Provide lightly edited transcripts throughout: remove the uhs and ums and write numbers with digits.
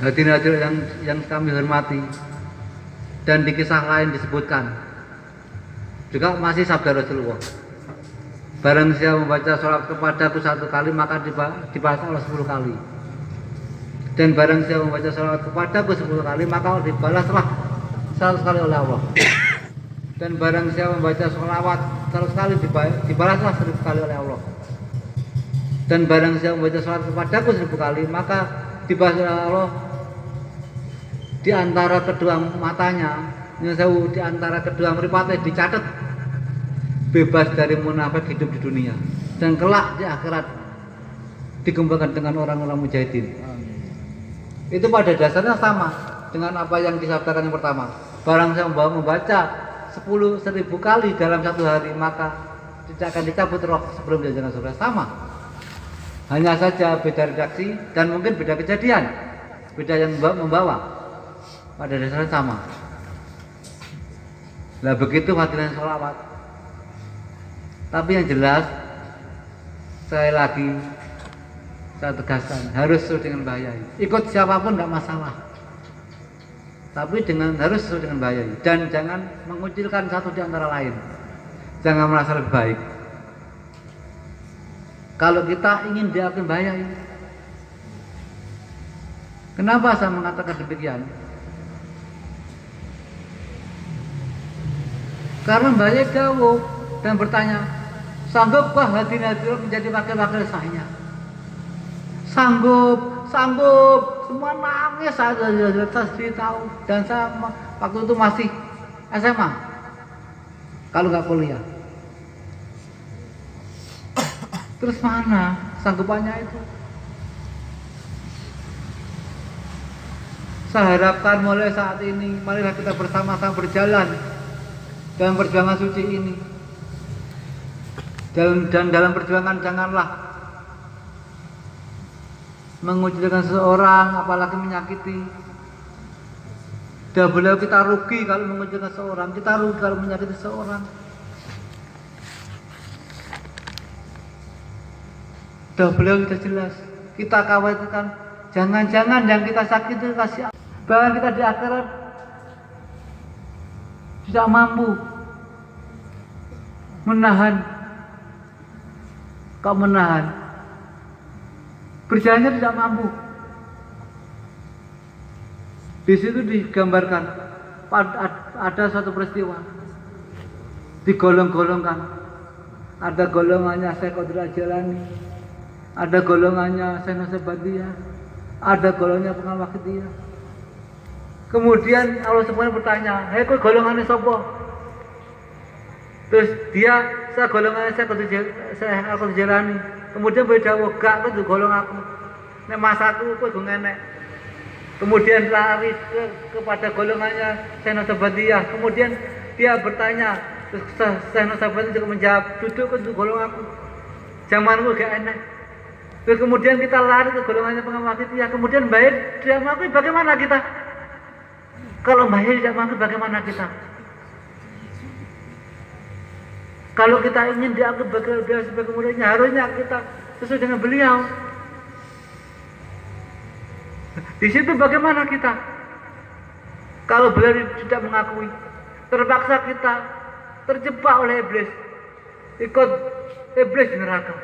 Hadirin yang kami hormati, dan di kisah lain disebutkan juga masih sabda Rasulullah, barang siapa membaca sholat kepadaku 1 kali maka dibalas Allah 10 kali, dan barang siapa membaca sholat kepadaku 10 kali maka dibalaslah 100 kali oleh Allah, dan barang siapa membaca sholawat 100 kali dibalaslah 1000 kali oleh Allah, dan barang siapa membaca sholat kepadaku 1000 kali maka dibalas oleh Allah di antara kedua matanya, di antara kedua mripate dicatat bebas dari munafik hidup di dunia, dan kelak di akhirat dikembangkan dengan orang-orang mujahidin. Itu pada dasarnya sama dengan apa yang disabdakan yang pertama. Barang siapa membaca 10.000 kali dalam 1 hari maka tidak akan dicabut roh sebelum diajarkan surga. Sama, hanya saja beda redaksi dan mungkin beda kejadian, beda yang membawa. Pada dasarnya sama. Nah begitu fadilah sholawat. Tapi yang jelas, sekali lagi saya tegaskan, harus sesuai dengan Bahyai. Ikut siapapun nggak masalah, tapi harus sesuai dengan Bahyai, dan jangan mengucilkan satu di antara lain. Jangan merasa lebih baik. Kalau kita ingin diakui Bahyai, kenapa saya mengatakan demikian? Karena Bahyai dawuh dan bertanya, sanggupkah hadirin menjadi wakil-wakil saya? Sanggup, semua nangis. Saya tahu, dan saya waktu itu masih SMA, kalau nggak kuliah. Terus mana sanggupannya itu? Saya harapkan mulai saat ini, marilah kita bersama-sama berjalan dalam perjuangan suci ini. Dan dalam perjuangan janganlah mengucilkan seseorang, apalagi menyakiti. Dan beliau kita rugi kalau mengucilkan seseorang, kita rugi kalau menyakiti seseorang. Dan beliau sudah jelas, kita khawatirkan jangan-jangan yang kita sakiti kasih, bahkan kita di akhirat tidak mampu menahan, berjalannya tidak mampu. Di situ digambarkan ada suatu peristiwa, digolong-golongkan. Ada golongannya Syekh Qadir Al-Jilani, ada golongannya Syekh Nasabandiyah, ada golongannya Pengawal Wakidiyah. Kemudian Allah semuanya bertanya, hei kok golongannya sopo? Terus dia, saya golongannya Syekh Qadir Jilani. Kemudian beliau gak, itu golong aku. Nek masaku kowe go ngenek. Kemudian lari kepada golongannya Syekh Nasabandiyah. Kemudian dia bertanya, terus Syekh Nasabandiyah juga menjawab, duduk itu golong aku. Zamanku gak enek. Terus kemudian kita lari ke golongannya Pengawal Wakidiyah. Kemudian Bahyai tidak mengakui, bagaimana kita? Kalau Bahyai tidak mengakui, bagaimana kita? Kalau kita ingin diakui sebagai muridnya, harusnya kita sesuai dengan beliau. Di situ bagaimana kita? Kalau beliau tidak mengakui, terpaksa kita terjebak oleh iblis, ikut iblis di neraka.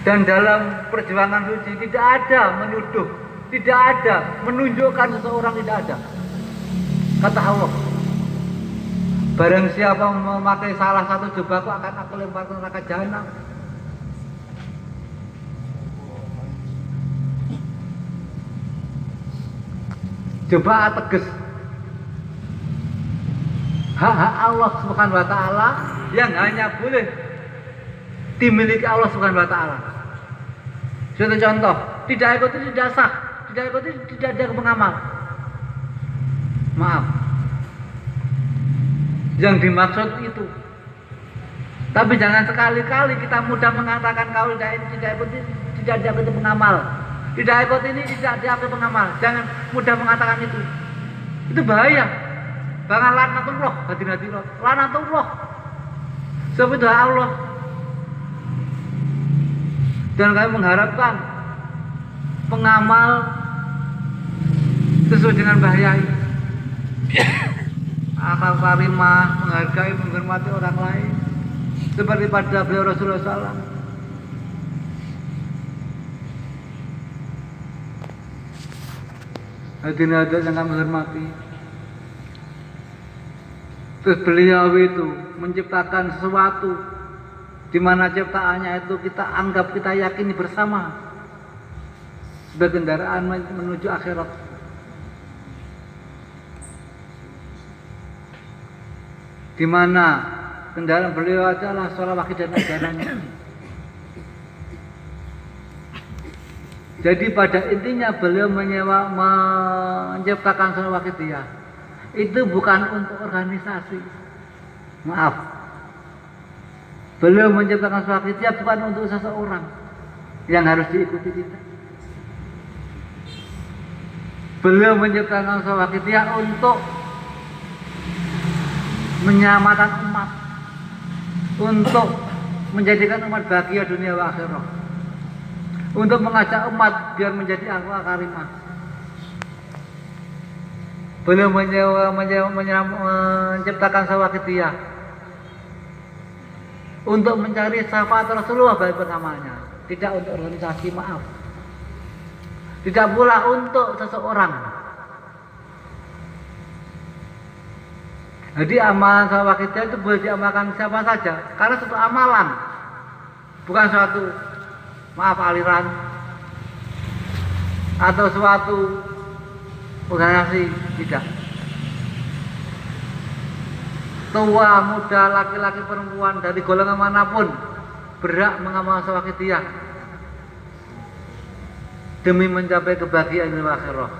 Dan dalam perjuangan suci tidak ada menuduh, tidak ada menunjukkan seseorang, tidak ada. Kata Allah, barang siapa memakai salah satu jubahku akan aku lempar ke neraka jahanam. Jubah tegas, hak Allah Subhanahu wa taala yang hanya boleh dimiliki Allah Subhanahu wa taala. Suatu contoh, tidak ikuti tidak sah, tidak ikuti tidak ada pengamal. Maaf, yang dimaksud itu. Tapi jangan sekali-kali kita mudah mengatakan kalau tidak ikuti tidak diikuti pengamal, tidak ikut ini tidak diikuti pengamal. Jangan mudah mengatakan itu. Itu bahaya. Bahkan laknatullah, hati-hati laknatullah. Tapi doa Allah. Dan kami mengharapkan pengamal sesuai dengan bahaya ini. Akal karimah, menghargai, menghormati orang lain, seperti pada beliau Rasulullah SAW. Hadirin yang kami hormati. Terus beliau itu menciptakan sesuatu di mana ciptaannya itu kita anggap, kita yakini bersama sebagai kendaraan menuju akhirat. Di mana kendaraan beliau adalah sholawat dan ajarannya. Jadi pada intinya beliau menciptakan sholawat dia itu bukan untuk organisasi. Maaf. Beliau menciptakan sholawat dia bukan untuk seseorang yang harus diikuti kita. Beliau menciptakan sholawat dia untuk menyelamatkan umat, untuk menjadikan umat bahagia dunia wa akhirah, untuk mengajak umat biar menjadi akhlak karimah. Beliau menciptakan sawakitiyah untuk mencari syafaat Rasulullah bagi pengamalnya, tidak untuk organisasi, maaf, tidak pula untuk seseorang. Jadi amalan sawakitiyah itu boleh diamalkan siapa saja, karena suatu amalan, bukan suatu, maaf, aliran atau suatu organisasi, tidak. Tua, muda, laki-laki, perempuan dari golongan manapun berhak mengamal sawakitiyah demi mencapai kebahagiaan di akhirah.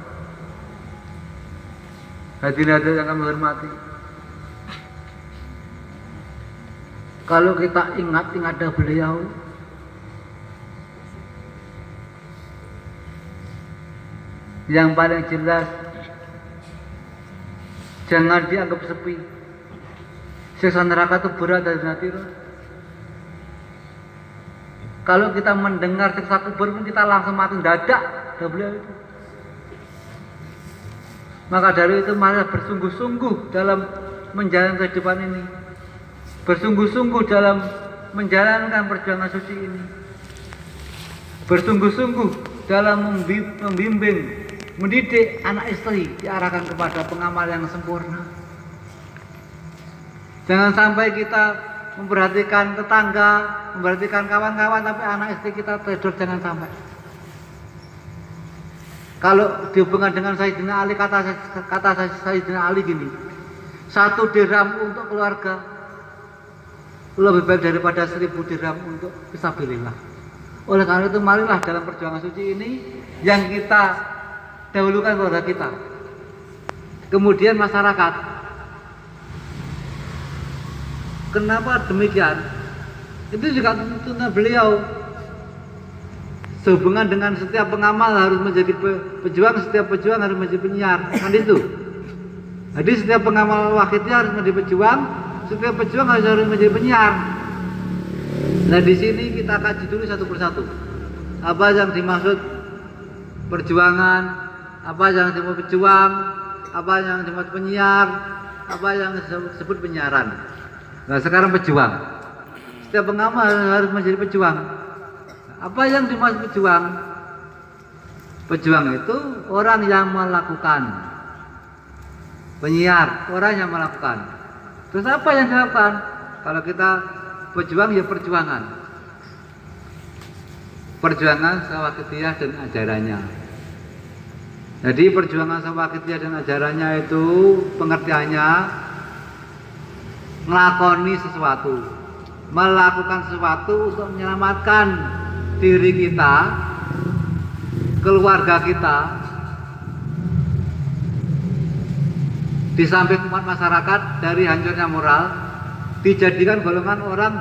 Hadirin yang kami hormati, kalau kita ingat beliau, yang paling jelas jangan dianggap sepi. Siksa neraka itu berat dan natira. Kalau kita mendengar siksa kubur pun kita langsung mati dadak, beliau itu. Maka dari itu marilah bersungguh-sungguh dalam menjalani kehidupan ini, bersungguh-sungguh dalam menjalankan perjuangan suci ini, bersungguh-sungguh dalam membimbing, mendidik anak istri diarahkan kepada pengamal yang sempurna. Jangan sampai kita memperhatikan tetangga, memperhatikan kawan-kawan, tapi anak istri kita tidur, jangan sampai. Kalau dihubungkan dengan Sayyidina Ali, kata Sayyidina Ali gini, 1 dirham untuk keluarga lebih baik daripada 1000 dirham untuk fisabilillah. Oleh karena itu marilah dalam perjuangan suci ini yang kita dahulukan keluarga kita, kemudian masyarakat. Kenapa demikian? Itu juga tuntunan beliau. Sehubungan dengan setiap pengamal harus menjadi pejuang, setiap pejuang harus menjadi penyiar, kan itu. Jadi setiap pengamal wakitnya harus menjadi pejuang, setiap pejuang harus menjadi penyiar. Nah di sini kita kaji dulu satu persatu. Apa yang dimaksud perjuangan, apa yang dimaksud pejuang, apa yang dimaksud penyiar, apa yang disebut penyiaran. Nah sekarang pejuang. Setiap pengamal harus menjadi pejuang. Apa yang dimaksud pejuang? Pejuang itu orang yang melakukan. Penyiar, orang yang melakukan. Terus apa yang dilakukan? Kalau kita pejuang, ya perjuangan. Perjuangan sawakitiyah dan ajarannya. Jadi perjuangan sawakitiyah dan ajarannya itu pengertiannya melakoni sesuatu, melakukan sesuatu untuk menyelamatkan diri kita, keluarga kita, di samping umat masyarakat dari hancurnya moral, dijadikan golongan orang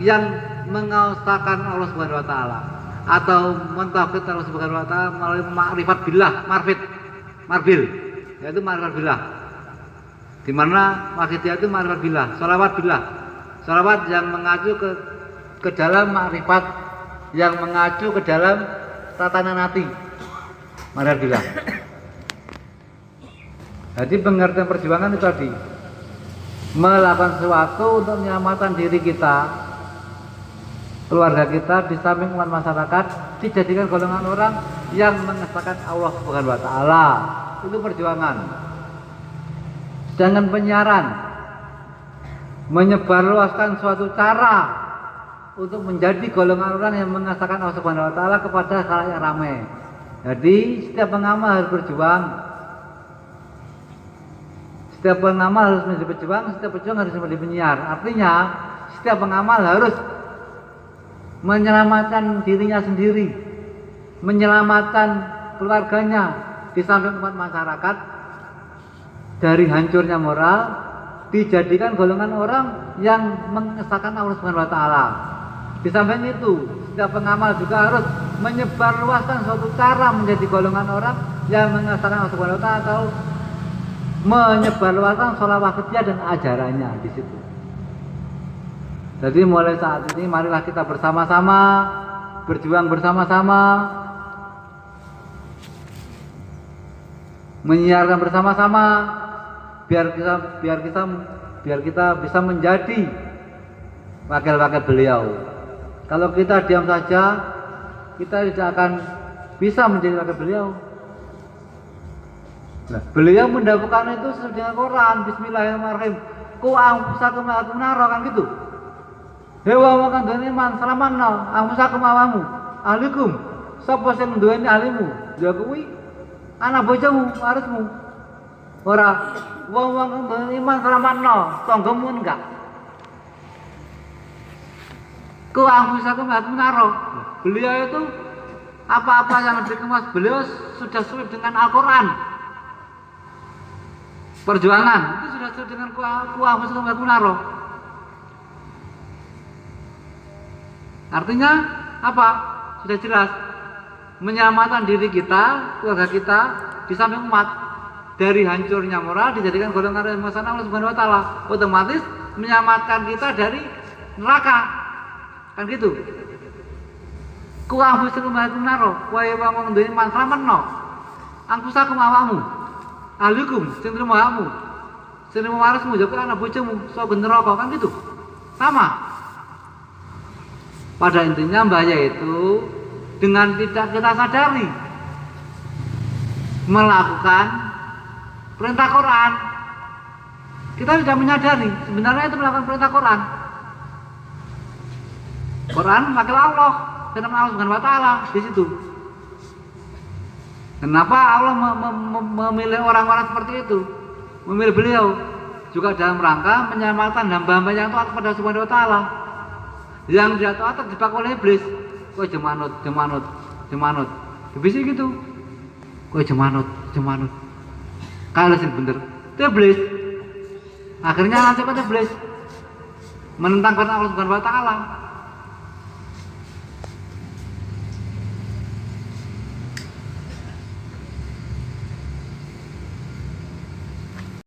yang mengaustakan Allah Subhanahu wa taala atau mentauhid Allah Subhanahu wa taala melalui makrifat billah, marbil, yaitu makrifat billah. Di mana wakitiyah itu makrifat billah, sholawat billah, Sholawat yang mengacu ke dalam makrifat, yang mengacu ke dalam tatanan hati. Mari bilang. Jadi pengertian perjuangan itu tadi melakukan sesuatu untuk menyelamatkan diri kita, keluarga kita, di samping umat masyarakat, dijadikan golongan orang yang mengesahkan Allah Subhanahu wa taala. Itu perjuangan. Sedangkan penyiaran menyebarluaskan suatu cara untuk menjadi golongan orang yang mengesahkan Allah Subhanahu wa taala kepada khalayak ramai. Jadi setiap pengamal harus berjuang. Setiap pengamal harus menjadi berjuang, setiap pejuang harus menjadi penyiar. Artinya setiap pengamal harus menyelamatkan dirinya sendiri, menyelamatkan keluarganya, di samping umat masyarakat dari hancurnya moral, dijadikan golongan orang yang mengesahkan Allah Subhanahu wa taala. Di samping itu, setiap pengamal juga harus menyebarluaskan suatu cara menjadi golongan orang yang mengesahkan Allah Subhanahu wa taala, atau menyebarluaskan sholawat dia dan ajarannya di situ. Jadi mulai saat ini marilah kita bersama-sama berjuang bersama-sama, menyiarkan bersama-sama, biar kita bisa menjadi wakil-wakil beliau. Kalau kita diam saja, kita tidak akan bisa menjadi wakil beliau. Nah, beliau mendapatkan itu sesuai dengan Quran. Bismillahirrahmanirrahim. Ku angpusakum atunaro, kan gitu. Dewa makan duweni man salamanno angpusakum awamu ahlikum. Sapa sing duweni ahlimu? Ya kuwi anak bojomu, warismu. Ora wong duweni man salamanno tanggamu enggak. Ku angpusakum atunaro. Beliau itu apa-apa yang dikemas beliau sudah sesuai dengan Al-Quran. Perjuangan itu sudah sesuai dengan kuah musuh kunaro. Artinya apa? Sudah jelas, menyelamatkan diri kita, keluarga kita, di samping umat dari hancurnya moral, dijadikan golongan yang mengesahkan Allah Subhanahu wa taala. Otomatis menyelamatkan kita dari neraka. Kan gitu. Kuah musuh kunaro, wae wong duwe manslametno. Angkusakum awamu. Ahlikum, sing terima kamu, sing terima warismu, juga anak bojomu, so neraka, kan gitu. Sama. Pada intinya bahaya itu dengan tidak kita sadari melakukan perintah Quran. Kita tidak menyadari sebenarnya itu melakukan perintah Quran. Quran wakil Allah, firman Allah Subhanahu wa taala di situ. Kenapa Allah memilih orang-orang seperti itu? Memilih beliau juga dalam rangka menyelamatkan hamba-hamba yang taat kepada Subhanahu wa taala. Yang tidak taat terjebak oleh iblis. Kowe jemanut. Dibisi gitu. Kowe jemanut. Kalau sing bener, itu iblis. Akhirnya nanti pada iblis menentang karena Allah Subhanahu wa taala.